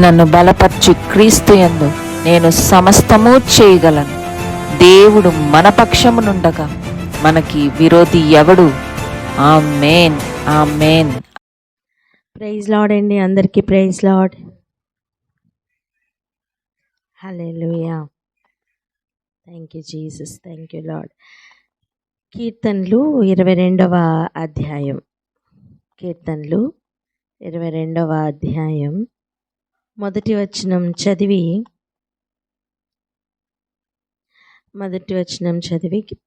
నన్ను బలపర్చు క్రీస్తు యందు నేను సమస్తము చేయగలను. దేవుడు మన పక్షమునుండగా మనకి విరోధి ఎవడు? ఆమేన్, ఆమేన్. ప్రైజ్ లార్డ్ అండి, అందరికీ ప్రైజ్ లార్డ్. హల్లెలూయా. Thank you Jesus, thank you lord. కీర్తనలు 22వ అధ్యాయం. కీర్తనలు 22వ అధ్యాయం మొదటి వచనం చదివి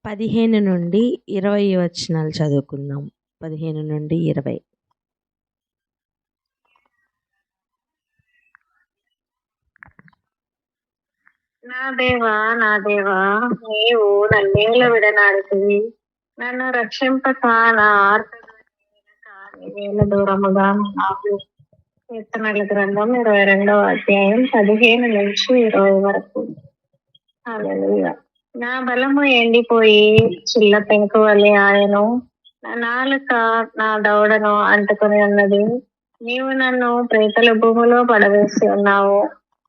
15 నుండి 20 వచనాలు చదువుకుందాం. 15 నుండి 20. నా దేవా నీవు నన్నేళ్ళ విడనాడుతుంది. నన్ను రక్షింపక నా ఆర్తవేళ దూరముగా నాకు. కీర్తనల గ్రంథం 22వ అధ్యాయం 15 నుంచి 20 వరకు. హల్లెలూయా. నా బలము ఎండిపోయి చిల్ల పెంకు వలె ఆయను. నా నాలుక నా దవడను అంటుకుని ఉన్నది. నీవు నన్ను ప్రేతల భూమిలో పడవేసి ఉన్నావు.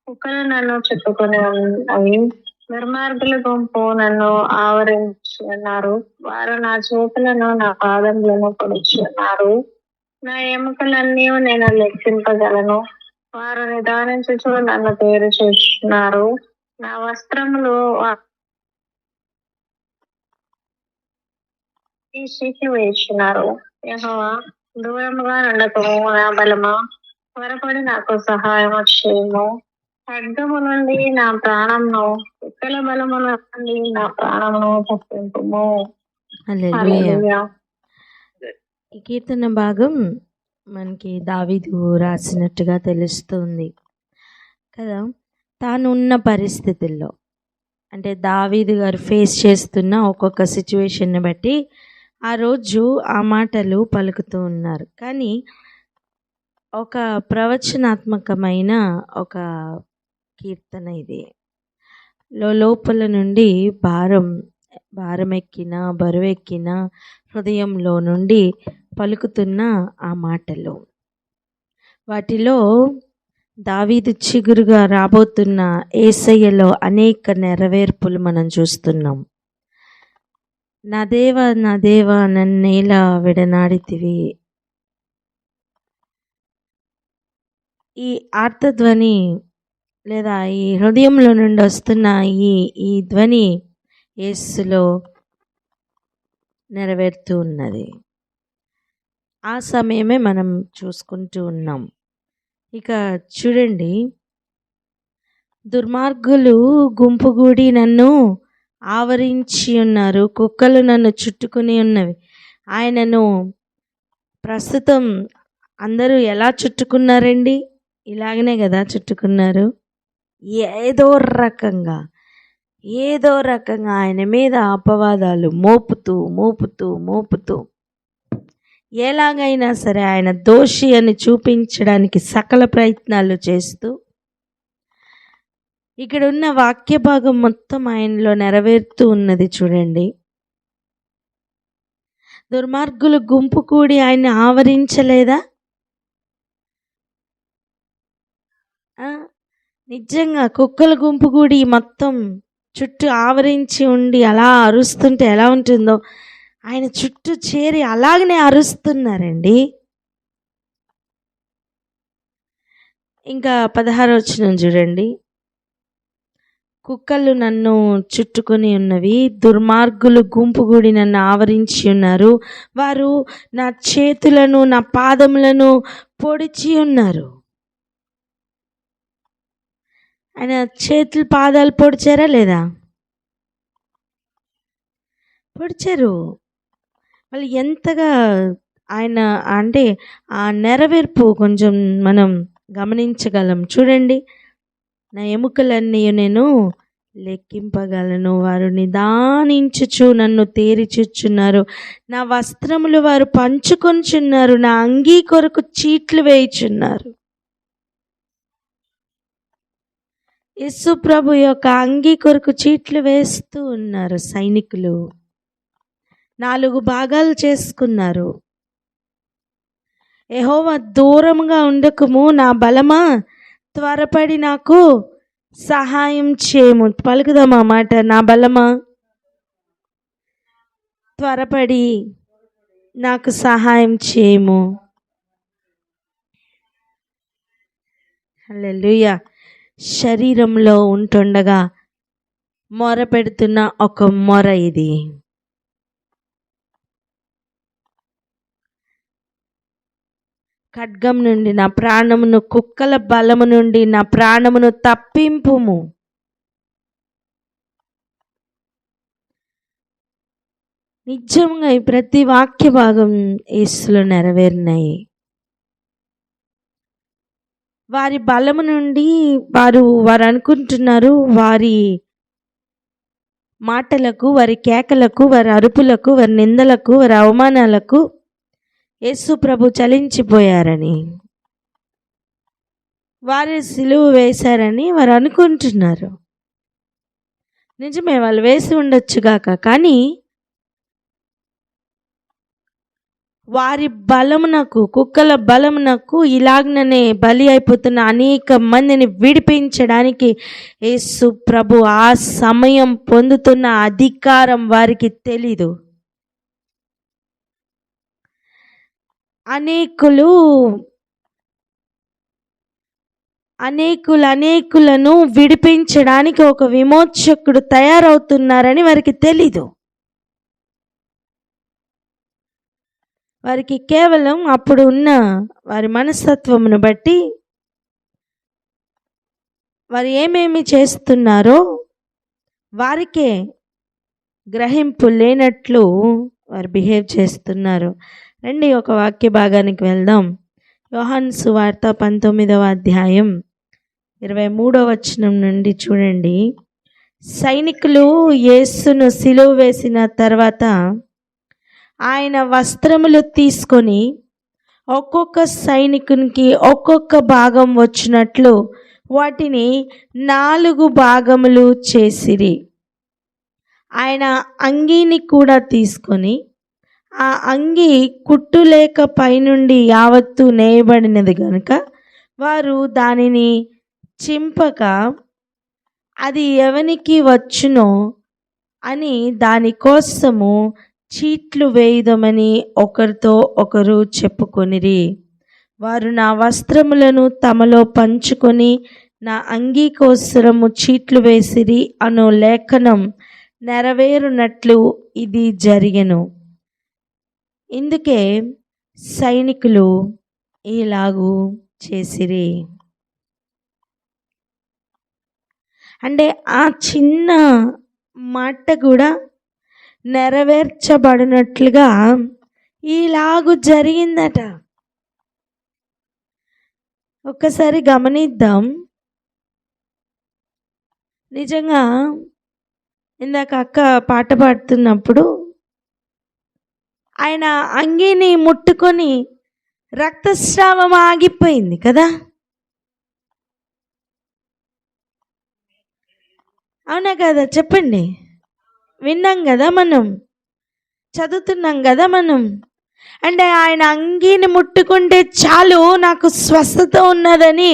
కుక్కలు నన్ను చుట్టుకొని ఉన్నవి. దుర్మార్గుల గుంపు నన్ను ఆవరించి ఉన్నారు. వారు నా చేతులను నా పాదములను పొడిచి ఉన్నారు. నా ఎముకలన్నీ నేను లెక్కింపగలను. వారు నిదానించుచు నన్ను పేరు చేస్తున్నారు. నా వస్త్రములు వేస్తున్నారు. యెహోవా, దూరముగా నుండకము. నా బలమా, త్వరపడి నాకు సహాయం చేయము. ఖడ్గము నుండి నా ప్రాణమును, కుక్కల బలము నుండి నా ప్రాణమును తప్పింపుము. హల్లెలూయా. ఈ కీర్తన భాగం మనకి దావీదు రాసినట్టుగా తెలుస్తుంది కదా. తాను ఉన్న పరిస్థితుల్లో, అంటే దావీదు గారు ఫేస్ చేస్తున్న ఒక్కొక్క సిచ్యువేషన్ని బట్టి ఆ రోజు ఆ మాటలు పలుకుతూ ఉన్నారు. కానీ ఒక ప్రవచనాత్మకమైన ఒక కీర్తన ఇది. లోపల నుండి భారమెక్కిన బరువెక్కిన హృదయంలో నుండి పలుకుతున్న ఆ మాటలు, వాటిలో దావీదు చిగురుగా రాబోతున్న యేసయ్యలో అనేక నెరవేర్పులు మనం చూస్తున్నాం. నా దేవా నన్నేలా విడనాడితివి. ఈ ఆర్తధ్వని లేదా ఈ హృదయంలో నుండి వస్తున్న ఈ ధ్వని యేసులో నెరవేరుతూ ఉన్నది. ఆ సమయమే మనం చూసుకుంటూ ఉన్నాం. ఇక చూడండి, దుర్మార్గులు గుంపుగూడి నన్ను ఆవరించి ఉన్నారు. కుక్కలు నన్ను చుట్టుకుని ఉన్నవి. ఆయనను ప్రస్తుతం అందరూ ఎలా చుట్టుకున్నారండి? ఇలాగనే కదా చుట్టుకున్నారు. ఏదో రకంగా ఆయన మీద అపవాదాలు మోపుతూ ఎలాగైనా సరే ఆయన దోషి అని చూపించడానికి సకల ప్రయత్నాలు చేస్తూ, ఇక్కడ ఉన్న వాక్య భాగం మొత్తం ఆయనలో నెరవేరుతూ ఉన్నది. చూడండి, దుర్మార్గులు గుంపు కూడి ఆయన్ని ఆవరించలేదా? నిజంగా కుక్కల గుంపు కూడి మొత్తం చుట్టూ ఆవరించి ఉండి అలా అరుస్తుంటే ఎలా ఉంటుందో, ఆయన చుట్టూ చేరి అలాగనే అరుస్తున్నారండి. ఇంకా 16వ వచనం చూడండి, కుక్కలు నన్ను చుట్టుకొని ఉన్నవి, దుర్మార్గులు గుంపుగూడి నన్ను ఆవరించి ఉన్నారు. వారు నా చేతులను నా పాదములను పొడిచి ఉన్నారు. ఆయన చేతులు పాదాలు పొడిచారా లేదా? పొడిచారు. వాళ్ళు ఎంతగా ఆయన అంటే ఆ నెరవేర్పు కొంచెం మనం గమనించగలం. చూడండి, నా ఎముకలన్నీ నేను లెక్కింపగలను. వారు నిదానించుచు నన్ను తేరిచుచున్నారు. నా వస్త్రములు వారు పంచుకొంచున్నారు. నా అంగీ కొరకు చీట్లు వేయుచున్నారు. యేసు ప్రభు యొక్క అంగీ కొరకు చీట్లు వేస్తూ ఉన్నారు సైనికులు. 4 భాగాలు చేసుకున్నారు. యెహోవా, దూరముగా ఉండకుము. నా బలమా, త్వరపడి నాకు సహాయం చేయము. పలుకుదామా మాట, నా బలమా త్వరపడి నాకు సహాయం చేయము. హల్లెలూయా. శరీరంలో ఉంటుండగా మొర పెడుతున్న ఒక మొర ఇది. ఖడ్గం నుండి నా ప్రాణమును, కుక్కల బలము నుండి నా ప్రాణమును తప్పింపుము. నిజంగా ఈ ప్రతి వాక్య భాగం యేసులో నెరవేరినాయి. వారి బలము నుండి వారు అనుకుంటున్నారు, వారి మాటలకు, వారి కేకలకు, వారి అరుపులకు, వారి నిందలకు, వారి అవమానాలకు యేసు ప్రభు చలించిపోయారని, వారి సిలువ వేశారని వారు అనుకుంటున్నారు. నిజమే, వాళ్ళు వేసి ఉండొచ్చుగాక, కానీ వారి బలమునకు, కుక్కల బలమునకు ఇలాగనే బలి అయిపోతున్న అనేక మందిని విడిపించడానికి యేసు ప్రభు ఆ సమయం పొందుతున్న అధికారం వారికి తెలీదు. అనేకులను విడిపించడానికి ఒక విమోచకుడు తయారవుతున్నారని వారికి తెలీదు. వారికి కేవలం అప్పుడు ఉన్న వారి మనస్తత్వమును బట్టి వారు ఏమేమి చేస్తున్నారో వారికే గ్రహింపు లేనట్లు వారు బిహేవ్ చేస్తున్నారు. రండి ఒక వాక్య భాగానికి వెళ్దాం. యోహాను సువార్త 19వ అధ్యాయం 23వ వచనం నుండి చూడండి. సైనికులు యేసును సిలువ వేసిన తర్వాత ఆయన వస్త్రములు తీసుకొని ఒక్కొక్క సైనికునికి ఒక్కొక్క భాగం వచ్చినట్లు వాటిని 4 భాగములు చేసిరి. ఆయన అంగీని కూడా తీసుకొని, ఆ అంగీ కుట్టు లేక పైనుండి యావత్తు నేయబడినది గనుక వారు దానిని చింపక అది ఎవనికి వచ్చునో అని దానికోసము చీట్లు వేయుదమని ఒకరితో ఒకరు చెప్పుకొనిరి. వారు నా వస్త్రములను తమలో పంచుకొని నా అంగీ కోసరము చీట్లు వేసిరి అను లేఖనం నెరవేరునట్లు ఇది జరిగెను. ఇందుకే సైనికులు ఇలాగూ చేసిరి. అంటే ఆ చిన్న మాట కూడా నెరవేర్చబడినట్లుగా ఇలాగూ జరిగిందట. ఒక్కసారి గమనిద్దాం. నిజంగా ఇందాక అక్క పాట పాడుతున్నప్పుడు ఆయన అంగీని ముట్టుకొని రక్తస్రావం ఆగిపోయింది కదా. అవునా కదా, చెప్పండి. విన్నాం కదా, మనం చదువుతున్నాం కదా మనం. అంటే ఆయన అంగీని ముట్టుకుంటే చాలు నాకు స్వస్థత ఉన్నదని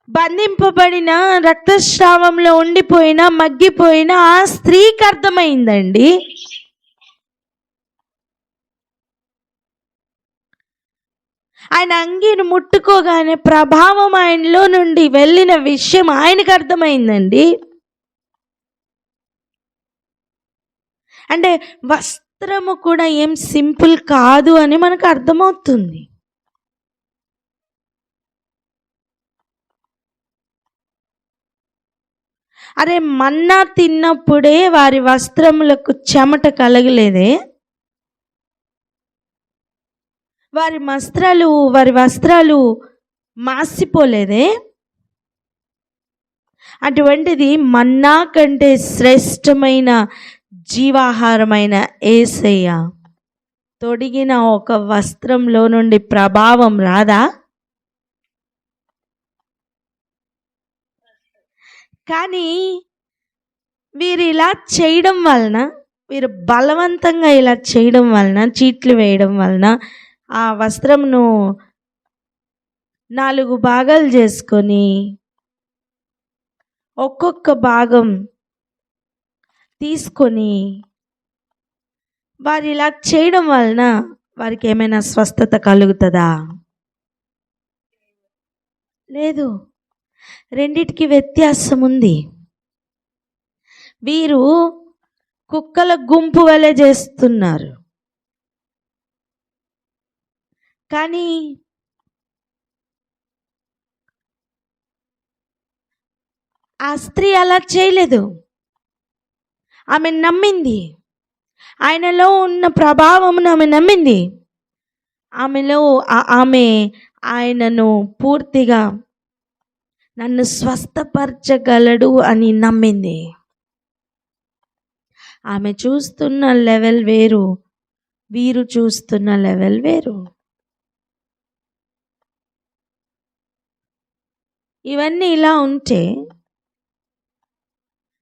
బంధింపబడిన, రక్తస్రావంలో ఉండిపోయిన, మగ్గిపోయిన ఆ స్త్రీకి అర్థమైందండి. ఆయన అంగీని ముట్టుకోగానే ప్రభావం ఆయనలో నుండి వెళ్ళిన విషయం ఆయనకు అర్థమైందండి. అంటే వస్త్రము కూడా ఏం సింపుల్ కాదు అని మనకు అర్థమవుతుంది. అరే, మన్నా తిన్నప్పుడే వారి వస్త్రములకు చెమట కలగలేదే, వారి వస్త్రాలు మాసిపోలేదే. అటువంటిది మన్నా కంటే శ్రేష్టమైన జీవాహారమైన యేసయ్య తొడిగిన ఒక వస్త్రంలో నుండి ప్రభావం రాదా? కానీ వీరు ఇలా చేయడం వలన, వీరు బలవంతంగా ఇలా చేయడం వలన, చీట్లు వేయడం వలన ఆ వస్త్రమును 4 భాగాలు చేసుకొని ఒక్కొక్క భాగం తీసుకొని వారు ఇలా చేయడం వలన వారికి ఏమైనా స్వస్థత కలుగుతుందా? లేదు. రెండిటికి వ్యత్యాసం ఉంది. వీరు కుక్కల గుంపు వలె చేస్తున్నారు, కానీ ఆ స్త్రీ అలా చేయలేదు. ఆమె నమ్మింది. ఆయనలో ఉన్న ప్రభావమును ఆమె నమ్మింది. ఆమె ఆయనను పూర్తిగా నన్ను స్వస్థపరచగలడు అని నమ్మింది. ఆమె చూస్తున్న లెవెల్ వేరు, వీరు చూస్తున్న లెవెల్ వేరు. ఇవన్నీ ఇలా ఉంటే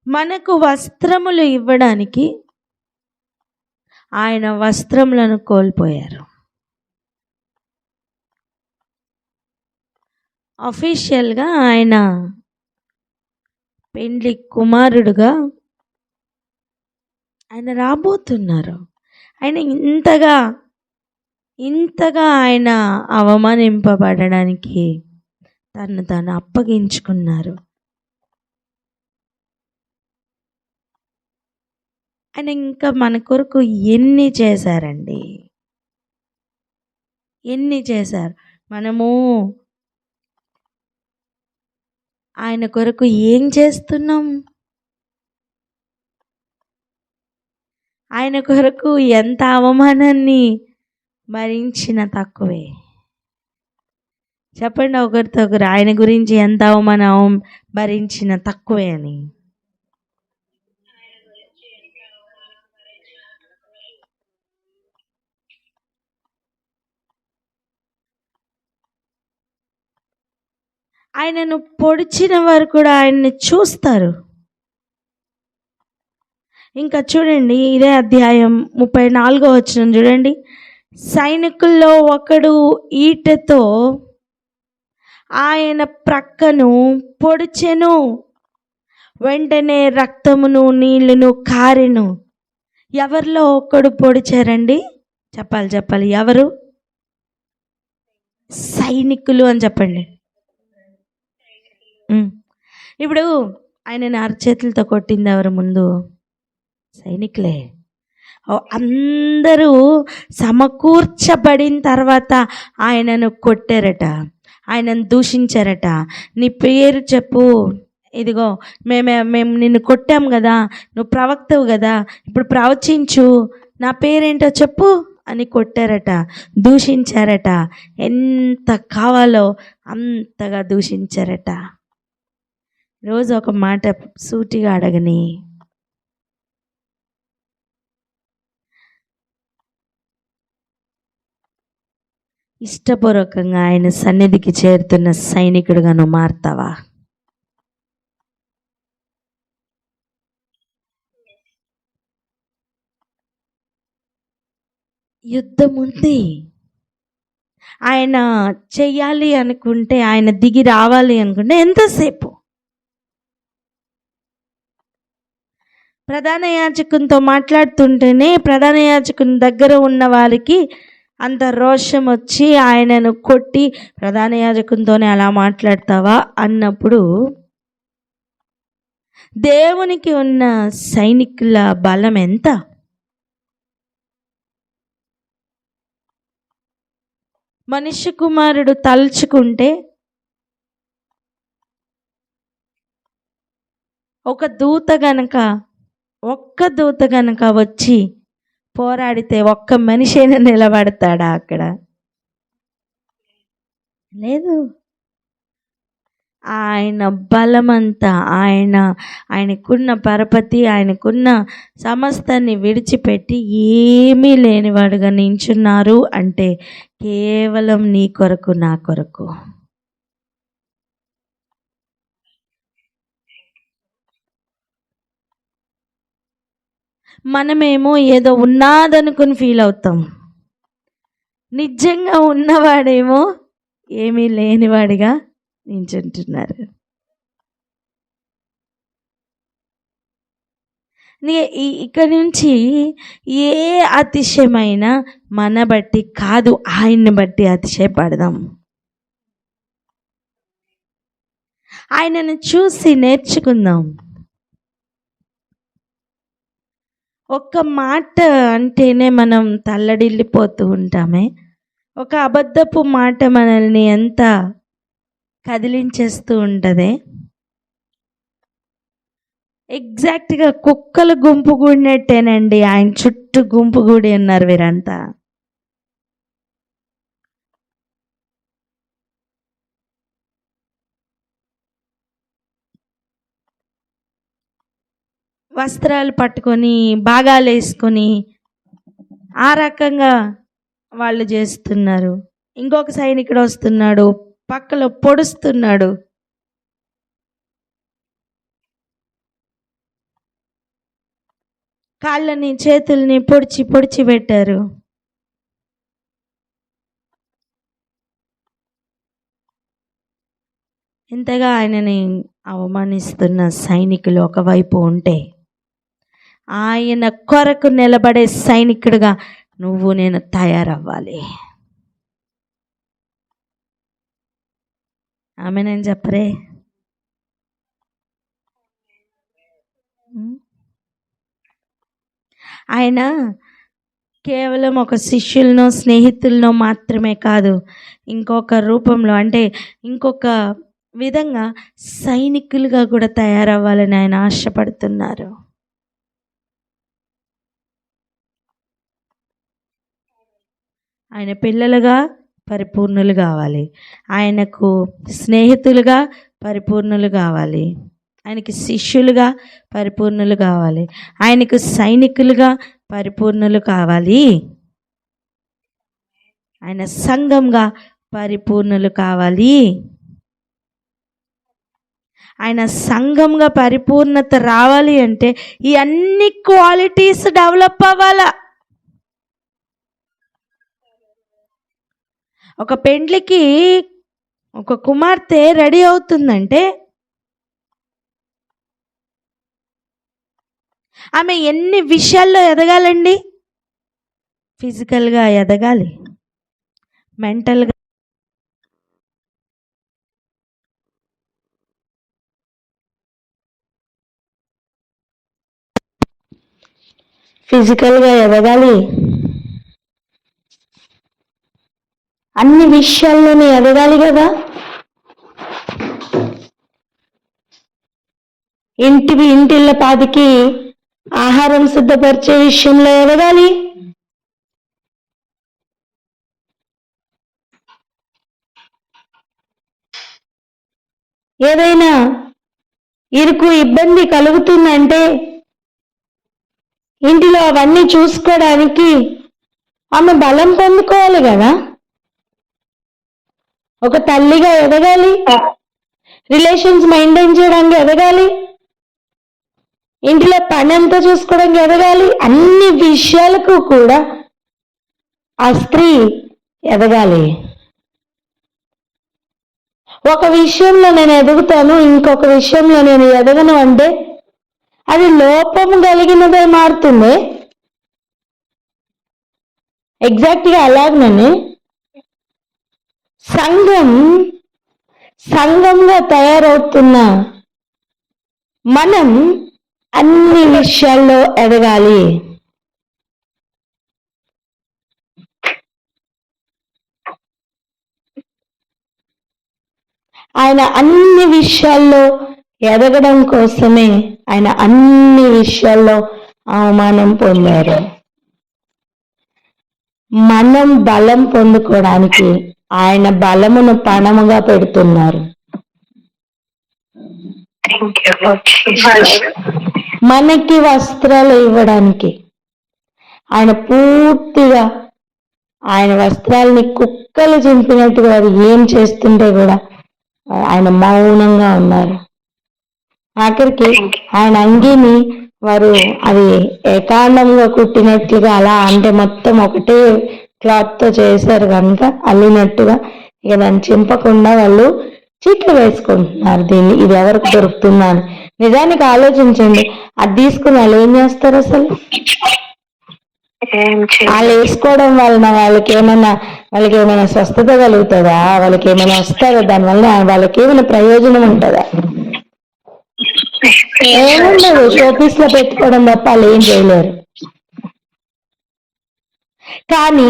మనకు వస్త్రములు ఇవ్వడానికి ఆయన వస్త్రములను కోల్పోయారు. అఫీషియల్గా ఆయన పెండ్లి కుమారుడుగా ఆయన రాబోతున్నారు. ఆయన ఇంతగా ఆయన అవమానింపబడడానికి తాను అప్పగించుకున్నారు. ఆయన ఇంకా మన కొరకు ఎన్ని చేశారండి, ఎన్ని చేశారు. మనము ఆయన కొరకు ఏం చేస్తున్నాం? ఆయన కొరకు ఎంత అవమానాన్ని భరించిన తక్కువే. చెప్పండి ఒకరితో ఒకరు, ఆయన గురించి ఎంత అవమానం భరించిన తక్కువే అని. ఆయనను పొడిచిన వారు కూడా ఆయన్ని చూస్తారు. ఇంకా చూడండి, ఇదే అధ్యాయం 34వ వచనం చూడండి. సైనికుల్లో ఒకడు ఈటెతో ఆయన ప్రక్కను పొడిచెను, వెంటనే రక్తమును నీళ్లును కారెను. ఎవరిలో ఒకడు పొడిచారండి? చెప్పాలి. ఎవరు? సైనికులు అని చెప్పండి. ఇప్పుడు ఆయనని అరచేతులతో కొట్టింది ఎవరు? ముందు సైనికులే. అందరూ సమకూర్చబడిన తర్వాత ఆయనను కొట్టారట, ఆయనను దూషించారట. నీ పేరు చెప్పు, ఇదిగో మేము నిన్ను కొట్టాం కదా, నువ్వు ప్రవక్తవు కదా, ఇప్పుడు ప్రవచించు, నా పేరేంటో చెప్పు అని కొట్టారట, దూషించారట. ఎంత కావాలో అంతగా దూషించారట. రోజు ఒక మాట సూటిగా అడగని, ఇష్టపూర్వకంగా ఆయన సన్నిధికి చేరుతున్న సైనికుడుగా నువ్వు మారుతావా? యుద్ధం ఉంది. ఆయన చెయ్యాలి అనుకుంటే, ఆయన దిగి రావాలి అనుకుంటే ఎంతసేపు? ప్రధాన యాజకునితో మాట్లాడుతుంటేనే ప్రధాన యాజకుని దగ్గర ఉన్న వారికి అంత రోషం వచ్చి ఆయనను కొట్టి, ప్రధాన యాజకునితోనే అలా మాట్లాడతావా అన్నప్పుడు దేవునికి ఉన్న సైనికుల బలం ఎంత? మనుష్య కుమారుడు తలుచుకుంటే ఒక్క దూత గనక వచ్చి పోరాడితే ఒక్క మనిషైనా నిలబడతాడా అక్కడ? లేదు. ఆయన బలమంతా, ఆయనకున్న పరపతి, ఆయనకున్న సమస్తాన్ని విడిచిపెట్టి ఏమీ లేనివాడుగా నించున్నారు అంటే కేవలం నీ కొరకు, నా కొరకు. మనమేమో ఏదో ఉన్నాదనుకుని ఫీల్ అవుతాం. నిజంగా ఉన్నవాడేమో ఏమీ లేనివాడిగా నించుంటున్నారు. ఇక్కడ నుంచి ఏ అతిశయమైనా మన బట్టి కాదు, ఆయన్ని బట్టి అతిశయపడదాం. ఆయనను చూసి నేర్చుకుందాం. ఒక్క మాట అంటేనే మనం తల్లడిల్లిపోతూ ఉంటామే. ఒక అబద్ధపు మాట మనల్ని ఎంత కదిలించేస్తూ ఉంటుంది. ఎగ్జాక్ట్గా కుక్కలు గుంపు కూడినట్టేనండి. ఆయన చుట్టూ గుంపు కూడి ఉన్నారు వీరంతా. వస్త్రాలు పట్టుకొని భాగాలు వేసుకొని ఆ రకంగా వాళ్ళు చేస్తున్నారు. ఇంకొక సైనికుడు వస్తున్నాడు, పక్కలో పొడుస్తున్నాడు. కాళ్ళని చేతుల్ని పొడిచి పొడిచి పెట్టారు. ఇంతగా ఆయనని అవమానిస్తున్న సైనికులు ఒకవైపు ఉంటే, ఆయన కొరకు నిలబడే సైనికుడిగా నువ్వు నేను తయారవ్వాలి. ఆమె నేను చెప్పరే. ఆయన కేవలం ఒక శిష్యులనో స్నేహితులనో మాత్రమే కాదు, ఇంకొక రూపంలో అంటే ఇంకొక విధంగా సైనికులుగా కూడా తయారవ్వాలని ఆయన ఆశపడుతున్నారు. ఆయన పిల్లలుగా పరిపూర్ణులు కావాలి, ఆయనకు స్నేహితులుగా పరిపూర్ణులు కావాలి, ఆయనకి శిష్యులుగా పరిపూర్ణులు కావాలి, ఆయనకు సైనికులుగా పరిపూర్ణులు కావాలి, ఆయన సంఘంగా పరిపూర్ణులు కావాలి. ఆయన సంఘంగా పరిపూర్ణత రావాలి అంటే ఈ అన్ని క్వాలిటీస్ డెవలప్ అవ్వాలా. ఒక పెండ్లికి ఒక కుమార్తె రెడీ అవుతుందంటే ఆమె ఎన్ని విషయాల్లో ఎదగాలండి? ఫిజికల్గా ఎదగాలి, మెంటల్గా, ఎదగాలి, అన్ని విషయాల్లోనే ఎదగాలి కదా. ఇంటిళ్ళ పాదికి ఆహారం సిద్ధపరిచే విషయంలో ఎదగాలి, ఏదైనా ఇరుకు ఇబ్బంది కలుగుతుందంటే ఇంటిలో అవన్నీ చూసుకోవడానికి ఆమె బలం పొందుకోవాలి కదా. ఒక తల్లిగా ఎదగాలి, రిలేషన్స్ మెయింటైన్ చేయడానికి ఎదగాలి, ఇంటిలో పని అంతా చూసుకోవడానికి ఎదగాలి. అన్ని విషయాలకు కూడా ఆ స్త్రీ ఎదగాలి. ఒక విషయంలో నేను ఎదుగుతాను, ఇంకొక విషయంలో నేను ఎదగను అంటే అది లోపం కలిగినదే మారుతుంది. ఎగ్జాక్ట్గా అలాగనే సంఘంగా తయారవుతున్న మనం అన్ని విషయాల్లో ఎదగాలి. ఆయన అన్ని విషయాల్లో ఎదగడం కోసమే ఆయన అన్ని విషయాల్లో అవమానం పొందారు. మనం బలం పొందుకోవడానికి ఆయన బలమును పణముగా పెడుతున్నారు. మనకి వస్త్రాలు ఇవ్వడానికి ఆయన పూర్తిగా ఆయన వస్త్రాలని కుక్కలు చింపినట్టుగా అది ఏం చేస్తుంటే కూడా ఆయన మౌనంగా ఉన్నారు. ఆఖరికి ఆయన అంగీని వారు అది ఏకాండంగా కుట్టినట్లుగా అలా అంటే మొత్తం ఒకటే క్లాత్ తో చేశారు కనుక అల్లినట్టుగా ఇక నన్ను చింపకుండా వాళ్ళు చీట్లు వేసుకుంటున్నారు. దీన్ని ఇది ఎవరికి దొరుకుతుందా అని. నిజానికి ఆలోచించండి, అది తీసుకుని వాళ్ళు ఏం చేస్తారు అసలు? వాళ్ళు వేసుకోవడం వలన వాళ్ళకి ఏమైనా స్వస్థత కలుగుతుందా? వాళ్ళకి ఏమైనా వస్తుందా? దానివల్ల వాళ్ళకి ఏమైనా ప్రయోజనం ఉంటుందా? ఏముండదు. షోపీస్ లో పెట్టుకోవడం తప్ప వాళ్ళు ఏం చేయలేరు. కానీ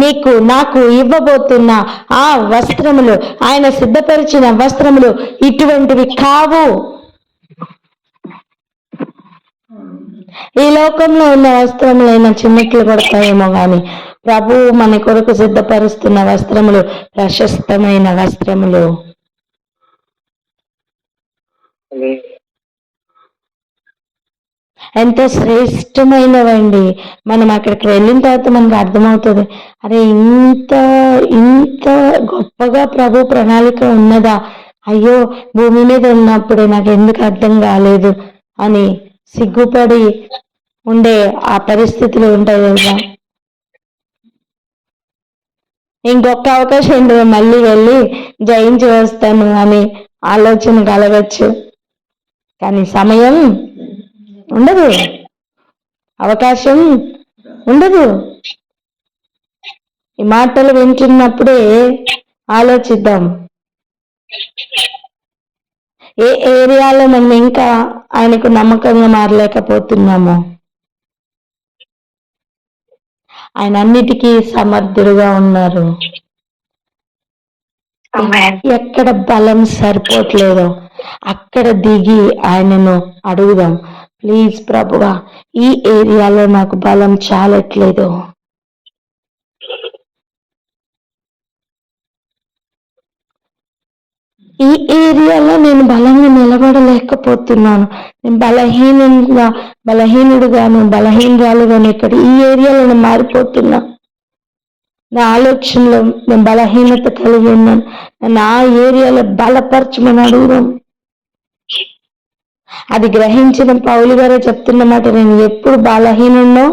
నీకు నాకు ఇవ్వబోతున్న ఆ వస్త్రములు, ఆయన సిద్ధపరిచిన వస్త్రములు ఇటువంటివి కావు. ఈ లోకంలో ఉన్న వస్త్రములైన చిన్నట్లు పడతాయేమో గాని ప్రభువు మన కొరకు సిద్ధపరుస్తున్న వస్త్రములు ప్రశస్తమైన వస్త్రములు. ఎంతో శ్రేష్టమైనవండి. మనం అక్కడికి వెళ్ళిన తర్వాత మనకు అర్థమవుతుంది, అరే ఇంత ఇంత గొప్పగా ప్రభు ప్రణాళిక ఉన్నదా, అయ్యో భూమి మీద ఉన్నప్పుడే నాకు ఎందుకు అర్థం కాలేదు అని సిగ్గుపడి ఉండే ఆ పరిస్థితులు ఉంటాయి కదా. ఇంకొక అవకాశం ఏంటో మళ్ళీ వెళ్ళి జయించి వస్తాను అని ఆలోచన కలగచ్చు, కానీ సమయం ఉండదు, అవకాశం ఉండదు. ఈ మాటలు వింటున్నప్పుడే ఆలోచిద్దాం, ఏ ఏరియాలో మనం ఇంకా ఆయనకు నమ్మకంగా మారలేకపోతున్నామో. ఆయన అన్నిటికీ సమర్థుడుగా ఉన్నారు. ఎక్కడ బలం సరిపోవట్లేదో అక్కడ దిగి ఆయనను అడుగుదాం, ప్లీజ్ ప్రభువా ఈ ఏరియాలో నాకు బలం చాలట్లేదు, ఈ ఏరియాలో నేను బలంగా నిలబడలేకపోతున్నాను, నేను బలహీనుడుగాను బలహీనరాలుగాను ఇక్కడ ఈ ఏరియాలో నేను మారిపోతున్నా, నా ఆలోచనలో నేను బలహీనత కలిగి ఉన్నాను, నన్ను ఆ ఏరియాలో బలపరచమని అడుగుదాం. అది గ్రహించిన పౌలు గారే చెప్తున్నమాట, నేను ఎప్పుడు బలహీనున్నో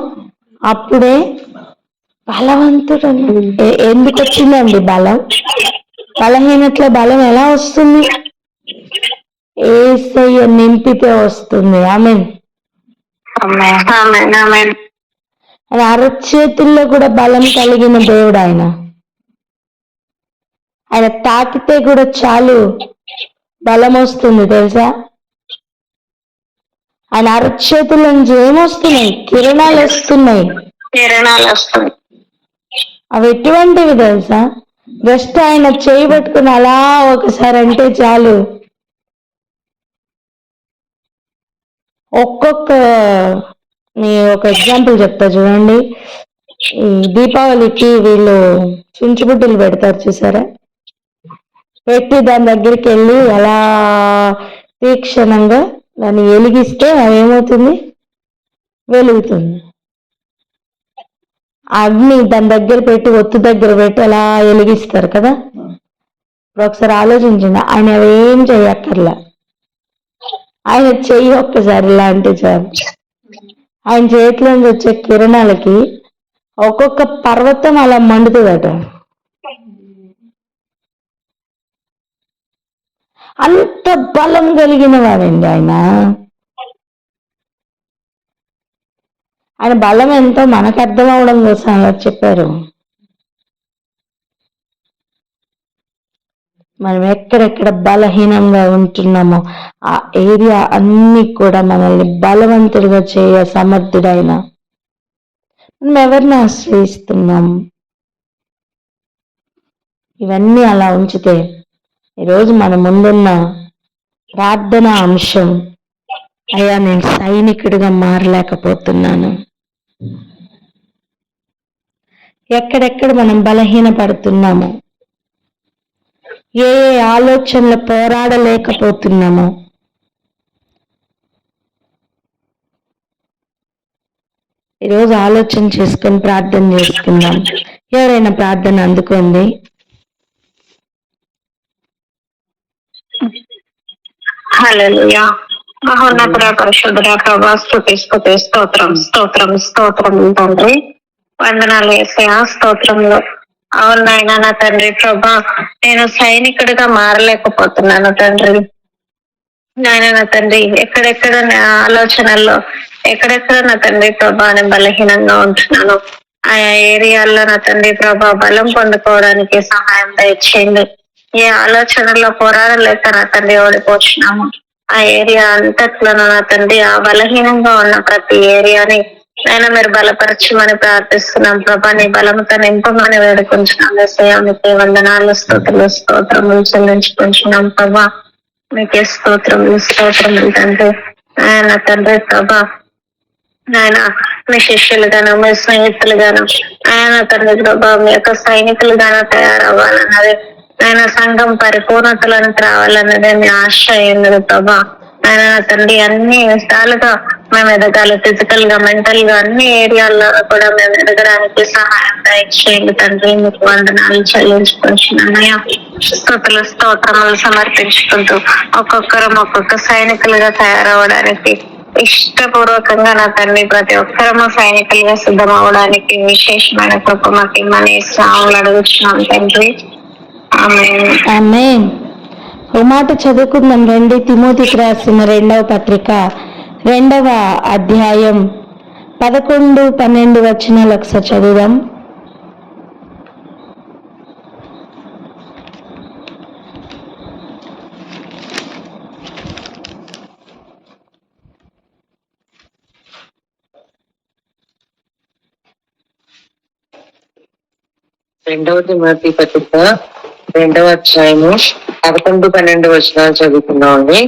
అప్పుడే బలవంతుడు. ఎందుకు వచ్చిందండి బలం? బలహీనతలో బలం ఎలా వస్తుంది? యేసయ్య నింపితే వస్తుంది. ఆమేన్. అరచేతుల్లో కూడా బలం కలిగిన దేవుడు ఆయన. ఆయన తాకితే కూడా చాలు బలం వస్తుంది తెలుసా. ఆయన అరచేతుల నుంచి ఏమొస్తున్నాయి? కిరణాలు వస్తున్నాయి. అవి ఎటువంటివి తెలుసా? జస్ట్ ఆయన చేయి పట్టుకుని అలా ఒకసారి అంటే చాలు, ఒక ఎగ్జాంపుల్ చెప్తా చూడండి. ఈ దీపావళికి వీళ్ళు చుంచుబుడ్డలు పెడతారు చూసారా, పెట్టి దాని దగ్గరికి వెళ్ళి అలా తీక్షణంగా దాన్ని వెలిగిస్తే అవేమవుతుంది? వెలుగుతుంది. అగ్ని దాని దగ్గర పెట్టి ఒత్తు దగ్గర పెట్టి అలా వెలిగిస్తారు కదా. ఇప్పుడు ఒకసారి ఆలోచించండి, ఆయన అవేం చేయక్కర్లా, ఆయన చెయ్యి ఒక్కసారి ఇలా అంటే చాలు, ఆయన చేతిలోంచి వచ్చే కిరణాలకి ఒక్కొక్క పర్వతం అలా మండుతుందట. అంత బలం కలిగిన వాడండి ఆయన. ఆయన బలం ఎంతో మనకు అర్థం అవడం కోసం అలా చెప్పారు. మనం ఎక్కడెక్కడ బలహీనంగా ఉంటున్నామో ఆ ఏరియా అన్ని కూడా మనల్ని బలవంతులుగా చేయ సమర్థుడైన. మనం ఎవరిని ఆశ్రయిస్తున్నాం? ఇవన్నీ అలా ఉంచితే ఈరోజు మన ముందున్న ప్రార్థన అంశం, అయ్యా నేను సైనికుడిగా మారలేకపోతున్నాను. ఎక్కడెక్కడ మనం బలహీన పడుతున్నామో, ఏ ఆలోచనలు పోరాడలేకపోతున్నామో, ఈరోజు ఆలోచన చేసుకొని ప్రార్థన చేసుకుందాం. ఎవరైనా ప్రార్థన అందుకోండి. హల్లెలూయా. మహోన్నతుడ పరిశుద్ధుడ ప్రభా, స్తుతి స్తుతి స్తోత్రం స్తోత్రం స్తోత్రం తండ్రి. వందనాలు యేసయ్యా, స్తోత్రంలో అవును నాయనా నా తండ్రి ప్రభా, నేను సైనికుడిగా మారలేకపోతున్నాను తండ్రి. నాయన నా తండ్రి, ఎక్కడెక్కడ నా ఆలోచనల్లో ఎక్కడెక్కడ నా తండ్రి ప్రభా నేను బలహీనంగా ఉంటున్నాను, ఆయా ఏరియాల్లో నా తండ్రి ప్రభా బలం పొందుకోవడానికి సహాయం దయచేయండి. ఏ ఆలోచనల్లో పోరాడలేక నా తండ్రి ఓడిపోతున్నాము, ఆ ఏరియా అంతట్లోనూ నా తండ్రి ఆ బలహీనంగా ఉన్న ప్రతి ఏరియాని నేను మీరు బలపరచమని ప్రార్థిస్తున్నాం ప్రభా. నీ బలంతో నింపమని వేడుకుంటున్నాం. మీకు వందనాలు స్తోత్రములు చెల్లించుకుంటున్నాం ప్రభా. మీకే స్తోత్రములు తండ్రి. ఆయన తండ్రి ప్రభా, ఆయన మీ శిష్యులుగాను మీ స్నేహితులుగాను ఆయన తండ్రి ప్రభా మీ యొక్క సైనికులుగాను తయారవ్వాలన్నది, ఆయన సంఘం పరిపూర్ణతలకు రావాలన్నదే మీ ఆశ అయింది ప్రభా. ఆయన తండ్రి అన్ని విధాలుగా మేము ఎదగాలి, ఫిజికల్ గా మెంటల్ గా అన్ని ఏరియాల్లో కూడా మేము ఎదగడానికి సహాయం దయచేయండి తండ్రి. మీకు వందనాలు చెల్లించుకుంటున్నానయ్యా. స్తోత్రములు సమర్పించుకుంటూ ఒక్కొక్కరం ఒక్కొక్క సైనికులుగా తయారవడానికి ఇష్టపూర్వకంగా నా తండ్రి ప్రతి ఒక్కరము సైనికులుగా సిద్ధం అవడానికి విశేషమైన కృప మాకు ఇమ్మని సాములు అడుగుతున్నాం తండ్రి. ఆమేన్. ఓ మాట చదువుకుందాం రండి. తిమోతికి రాసిన 2వ పత్రిక 2వ అధ్యాయం 11-12 వచనాలు ఒకసారి చదువుదాం. రెండవ తిమోతి పత్రిక 2వ అధ్యాయము 11-12 వచనాలు చదువుతున్నామండి.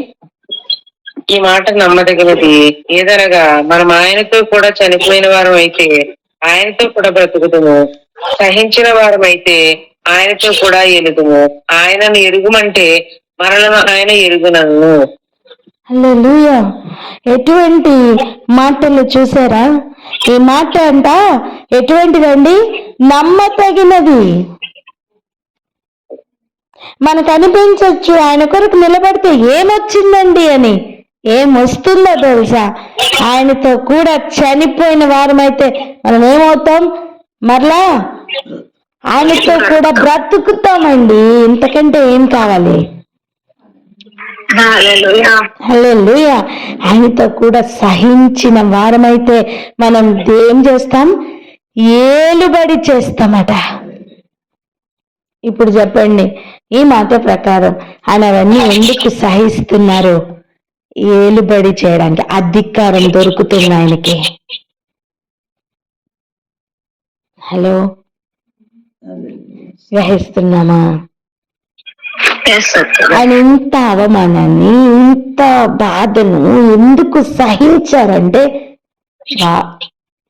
ఈ మాట నమ్మదగినది ఏదనగా మనం ఆయనతో కూడా చనిపోయిన వారం అయితే ఆయనతో కూడా బ్రతుకుతుము, సహించిన వారం అయితే ఆయనతో కూడా ఎలుగుము, ఆయనను ఎరుగుమంటే మనలను ఆయన ఎరుగునను. హల్లెలూయా. ఎటువంటి మాటలు చూసారా? ఈ మాట అంట ఎటువంటిదండి? నమ్మతగినది. మనకు అనిపించవచ్చు ఆయన కొరకు నిలబడితే ఏమొచ్చిందండి అని. ఏమొస్తుందో తెలుసా? ఆయనతో కూడా చనిపోయిన వారమైతే మనం ఏమవుతాం? మరలా ఆయనతో కూడా బ్రతుకుతామండి. ఇంతకంటే ఏం కావాలి? హల్లెలూయా. ఆయనతో కూడా సహించిన వారమైతే మనం ఏం చేస్తాం? ఏలుబడి చేస్తామట. ఇప్పుడు చెప్పండి, ఈ మాట ప్రకారం ఆయన అవన్నీ ఎందుకు సహిస్తున్నారు? ఏలుబడి చేయడానికి అధికారం దొరుకుతుంది ఆయనకి. హలో, గ్రహిస్తున్నామా? ఆయన ఇంత అవమానాన్ని ఇంత బాధను ఎందుకు సహించారంటే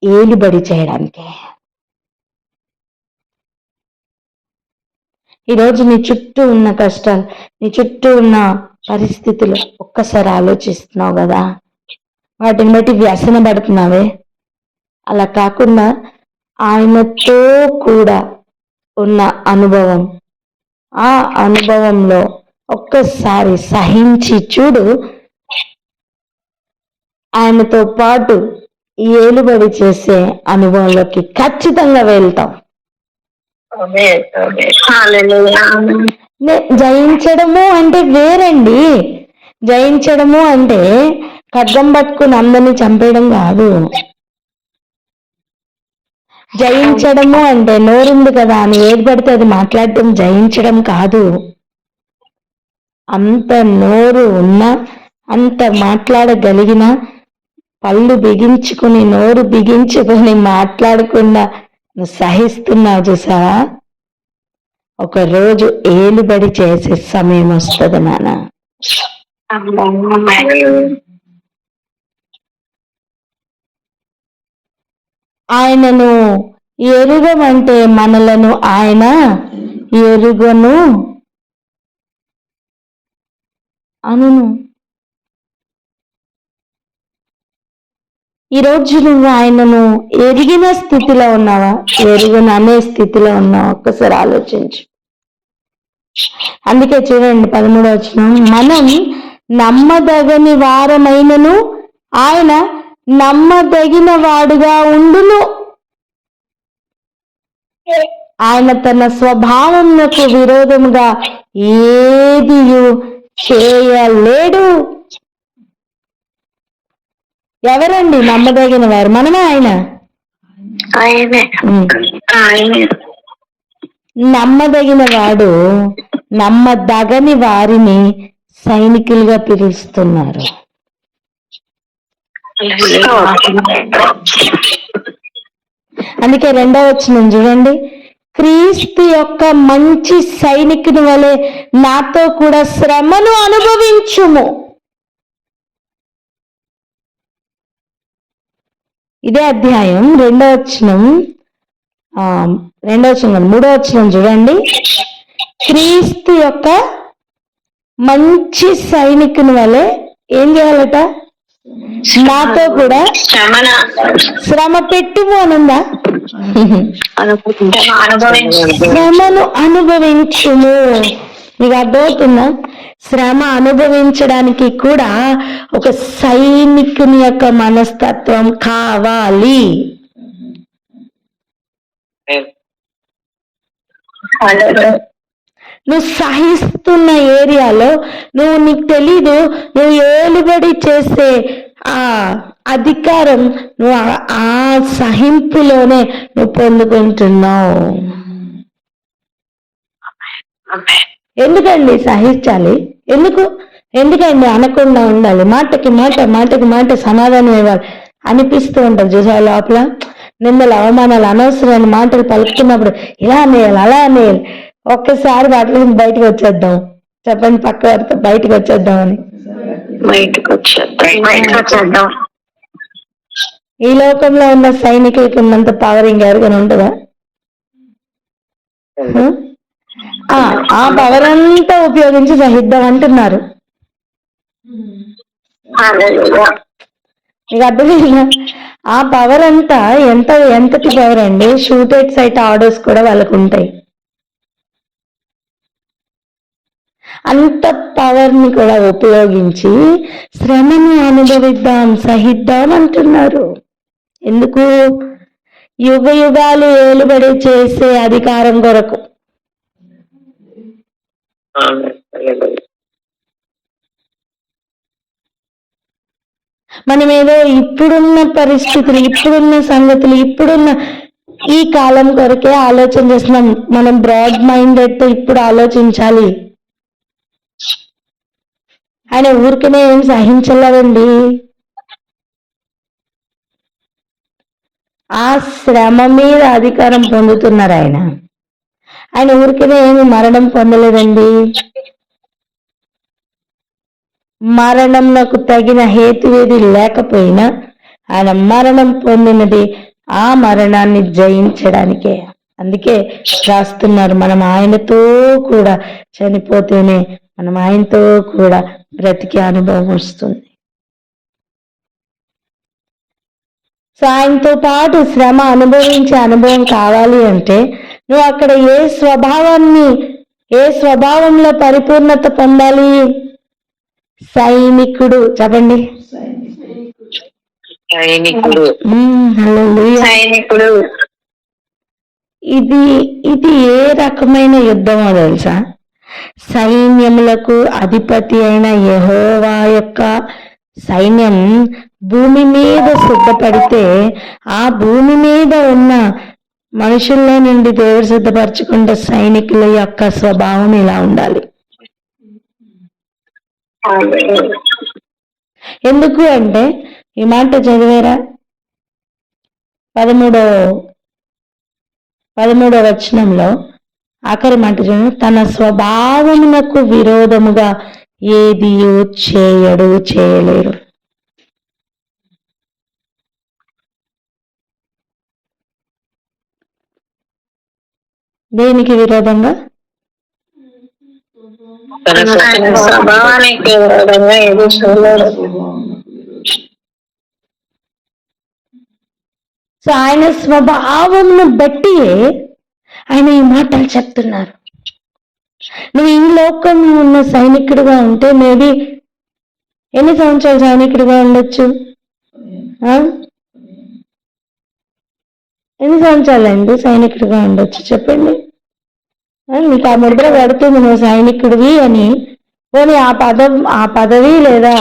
ఏలుబడి చేయడానికి. ఈరోజు నీ చుట్టూ ఉన్న కష్టాలు, నీ చుట్టూ ఉన్న పరిస్థితులు ఒక్కసారి ఆలోచిస్తున్నావు కదా, వాటిని బట్టి వ్యసన పడుతున్నావే. అలా కాకుండా ఆయనతో కూడా ఉన్న అనుభవం, ఆ అనుభవంలో ఒక్కసారి సహించి చూడు, ఆయనతో పాటు ఏలుబడి చేసే అనుభవంలోకి ఖచ్చితంగా వెళ్తాం. జయించడము అంటే వేరండి. జయించడము అంటే ఖడ్గం పట్టుకుని అందరినీ చంపేయడం కాదు. జయించడము అంటే నోరుంది కదా అని ఏది పడితే అది మాట్లాడటం జయించడం కాదు. అంత నోరు ఉన్నా, అంత మాట్లాడగలిగిన, పళ్ళు బిగించుకుని నోరు బిగించుకుని మాట్లాడకుండా సహిస్తున్నావు చూసావా, ఒక రోజు ఏలుబడి చేసే సమయం వస్తుంది నాన్న. ఆయనను ఎరుగమంటే మనలను ఆయన ఎరుగను అనును. ఈరోజు నువ్వు ఆయనను ఎరిగిన స్థితిలో ఉన్నావా, ఎరుగను అనే స్థితిలో ఉన్నావా? ఒక్కసారి ఆలోచించు. అందుకే చూడండి 13వ వచనం, మనం నమ్మదగని వారమైనను ఆయన నమ్మదగిన వాడుగా ఉండును. ఆయన తన స్వభావమునకు విరోధముగా ఏది చేయలేడు. ఎవరండి నమ్మదగిన వారు? మనమే ఆయన? నమ్మదగిన వాడు నమ్మదగని వారిని సైనికులుగా పిలుస్తున్నారు. అందుకే 2వ వచనం చూడండి, క్రీస్తు యొక్క మంచి సైనికుని వలె నాతో కూడా శ్రమను అనుభవించుము. ఇదే అధ్యాయం 2వ వచనం 3వ వచనం చూడండి, క్రీస్తు యొక్క మంచి సైనికుని వలె ఏం చేయాలట? నాతో కూడా శ్రమ పెట్టుము అనుందా? శ్రమను అనుభవించుము. మీకు అర్థమవుతుందా? శ్రమ అనుభవించడానికి కూడా ఒక సైనికుని యొక్క మనస్తత్వం కావాలి. నువ్వు సహిస్తున్న ఏరియాలో నీకు తెలీదు, నువ్వు ఏలుబడి చేసే ఆ అధికారం నువ్వు ఆ సహింపులోనే నువ్వు పొందుకుంటున్నావు. ఎందుకండి సహించాలి? ఎందుకండి అనకుండా ఉండాలి? మాటకి మాట సమాధానం ఇవ్వాలి అనిపిస్తూ ఉంటుంది చూసా. లోపల నిందలు అవమానాలు అనవసరమైన మాటలు పలుకుతున్నప్పుడు ఇలా అనేయాలి, అలా అనేయాలి. ఒక్కసారి వాటిలో బయటకు వచ్చేద్దాం. చెప్పండి, పక్క వారితో బయటకు వచ్చేద్దామని. ఈ లోకంలో ఉన్న సైనికులకి ఉన్నంత పవర్ ఇంకెవరికైనా ఉంటుందా? ఆ పవర్ అంతా ఉపయోగించి సహిద్దాం అంటున్నారు. మీకు అర్థమైందా? ఆ పవర్ అంతా ఎంతటి పవర్ అండి? షూటెడ్ సైట్ ఆర్డర్స్ కూడా వాళ్ళకు ఉంటాయి. అంత పవర్ ని కూడా ఉపయోగించి శ్రమను అనుభవిద్దాం, సహిద్దాం అంటున్నారు. ఎందుకు? యుగ యుగాలు ఏలుబడి చేసే అధికారం కొరకు. మనమేదో ఇప్పుడున్న పరిస్థితులు, ఇప్పుడున్న సంగతులు, ఇప్పుడున్న ఈ కాలం కొరకే ఆలోచన చేస్తున్నాం. మనం బ్రాడ్ మైండెడ్ తో ఇప్పుడు ఆలోచించాలి. ఆయన ఊరికనే ఏం సహించలేదండి. ఆ శ్రమ మీద అధికారం పొందుతున్నారు ఆయన ఊరికనే ఏమి మరణం పొందలేదండి. మరణంకు తగిన హేతువేది లేకపోయినా ఆయన మరణం పొందినది ఆ మరణాన్ని జయించడానికే. అందుకే రాస్తున్నారు, మనం ఆయనతో కూడా చనిపోతేనే మనం ఆయనతో కూడా బ్రతికే అనుభవం వస్తుంది. సో ఆయనతో పాటు శ్రమ అనుభవించే అనుభవం కావాలి అంటే నువ్వు అక్కడ ఏ స్వభావంలో పరిపూర్ణత పొందాలి? సైనికుడు. చెప్పండి, సైనికుడు. ఇది ఏ రకమైన యుద్ధమో తెలుసా? సైన్యములకు అధిపతి అయిన యెహోవా యొక్క సైన్యం భూమి మీద సిద్ధపడితే ఆ భూమి మీద ఉన్న మనుషుల్లో నుండి దేవుడు సిద్ధపరచుకున్న సైనికుల యొక్క స్వభావం ఇలా ఉండాలి. ఎందుకు అంటే ఈ మాట చదివేరా? 13వ వచనంలో ఆఖరి మాట చూడండి, తన స్వభావమునకు విరోధముగా ఏది చేయలేరు. దేనికి విరోధంగా? స్వభావానికి విరోధంగా ఏది చేయలేరు. సో ఆయన స్వభావంను బట్టి ఆయన ఈ మాటలు చెప్తున్నారు. నువ్వు ఈ లోకంలో ఉన్న సైనికుడిగా ఉంటే మేబీ ఎన్ని సంవత్సరాలు సైనికుడిగా ఉండొచ్చు? ఎన్ని సంవత్సరాలండి సైనికుడిగా ఉండొచ్చు చెప్పండి? నీకు ఆ ముద్ర పడుతుంది నువ్వు సైనికుడివి అని. పోనీ ఆ పదవి లేదా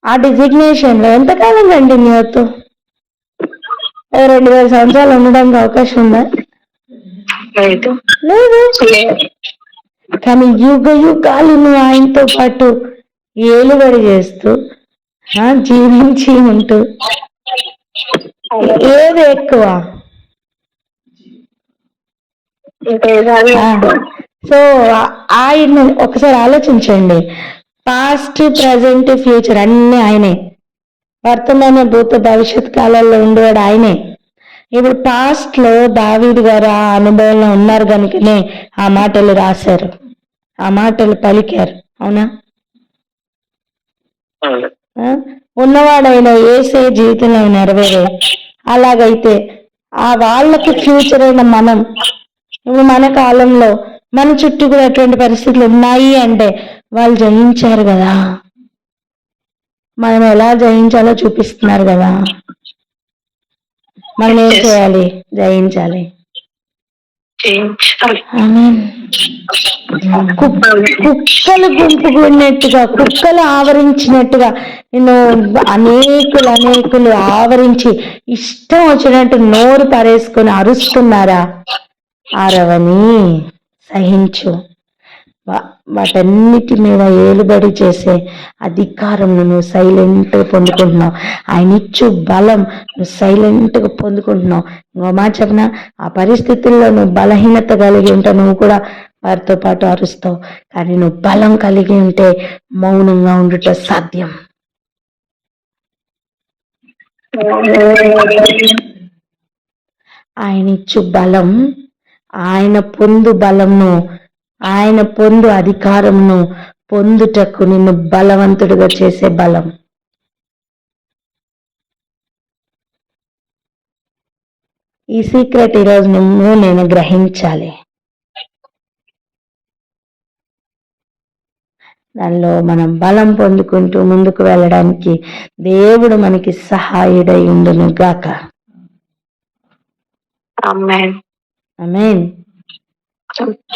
ఆ డిజిగ్నేషన్ లో ఎంతకాలం కంటిన్యూ అవుతూ? 2000 సంవత్సరాలు ఉండడానికి అవకాశం ఉందా? లేదు. కానీ యుగ యుగాలు నువ్వు ఆయనతో పాటు ఏలుబడి చేస్తూ జీవించి ఉంటూ ఏది ఎక్కువ? సో ఆయన ఒకసారి ఆలోచించండి. పాస్ట్, ప్రజెంట్, ఫ్యూచర్ అన్ని ఆయనే. వర్తమాన, భూత, భవిష్యత్ కాలాల్లో ఉండేవాడు ఆయనే. ఇప్పుడు పాస్ట్ లో దావీదు గారు ఆ అనుభవంలో ఉన్నారు కనుకనే ఆ మాటలు రాశారు, ఆ మాటలు పలికారు. అవునా? ఉన్నవాడైన యేసే జీవితంలో నెరవేరే. అలాగైతే ఆ వాళ్ళకి ఫ్యూచర్ అయిన మనం ఇప్పుడు మన కాలంలో మన చుట్టూ కూడా అటువంటి పరిస్థితులు ఉన్నాయి అంటే వాళ్ళు జయించారు కదా, మనం ఎలా జయించాలో చూపిస్తున్నారు కదా. మనం ఏం చేయాలి? జయించాలి. కుక్కలు గుంపుకున్నట్టుగా, కుక్కలు ఆవరించినట్టుగా నిన్ను అనేకులు ఆవరించి ఇష్టం వచ్చినట్టు నోరు పరేసుకొని అరుస్తున్నారా? అరవని సహించు. వాటన్నిటి మీద ఏలుబడి చేసే అధికారం నువ్వు సైలెంట్గా పొందుకుంటున్నావు. ఆయన ఇచ్చు బలం నువ్వు సైలెంట్గా పొందుకుంటున్నావు. ఇంకో మాట చెప్పిన, ఆ పరిస్థితుల్లో నువ్వు బలహీనత కలిగి ఉంటే నువ్వు కూడా వారితో పాటు అరుస్తావు. కానీ నువ్వు బలం కలిగి ఉంటే మౌనంగా ఉండుట సాధ్యం. ఆయన ఇచ్చు బలం, ఆయన పొందు బలంను, ఆయన పొందు అధికారంను పొందుటకు నిన్ను బలవంతుడిగా చేసే బలం. ఈ సీక్రెట్ ఈరోజు నేను గ్రహించాలి. దానిలో మనం బలం పొందుకుంటూ ముందుకు వెళ్ళడానికి దేవుడు మనకి సహాయుడై ఉండును గాక. ఆమేన్.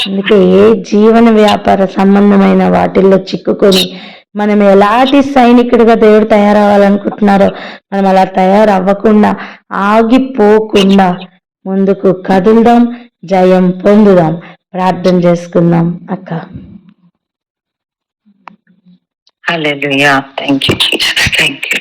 అందుకే ఏ జీవన వ్యాపార సంబంధమైన వాటిల్లో చిక్కుకొని మనం ఎలాంటి సైనికుడిగా దేవుడు తయారవ్వాలనుకుంటున్నారో మనం అలా తయారవ్వకుండా, ఆగిపోకుండా ముందుకు కదులుదాం, జయం పొందుదాం. ప్రార్థన చేసుకుందాం అక్క. హల్లెలూయా. Thank you Jesus. థాంక్యూ.